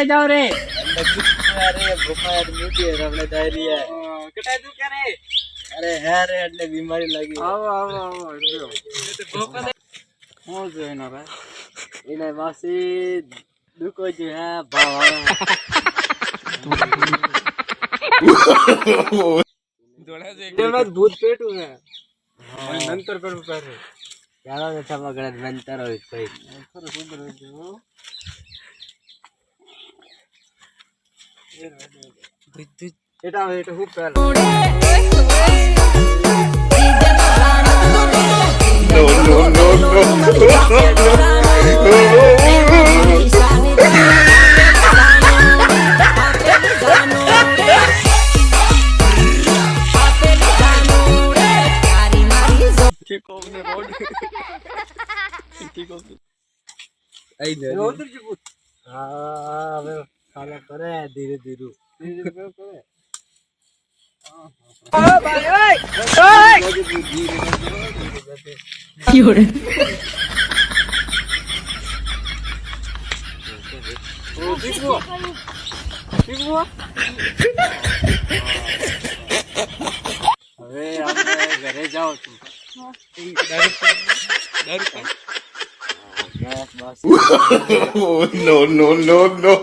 कटाई जाओ रे अरे बुखार मीठी रबड़े दायरी है कटाई तू करे अरे है रे એટલે બીમારી લાગી आओ आओ आओ लो तो भोका दे हो जो है ना भाई એને વાસી દુકો જે હે ભાવ जोड़ा से ये मत भूत पेटू है और नंतर पर ऊपर ચાલો ને થવા ગળે નંતર હોય કોઈ खर सुंदर है जो एटा एटा हुप पेल હા હવે ખાલા કરે ધીરે ધીરે करे હવે આપણે ઘરે જાઓ તું No, no, no, no.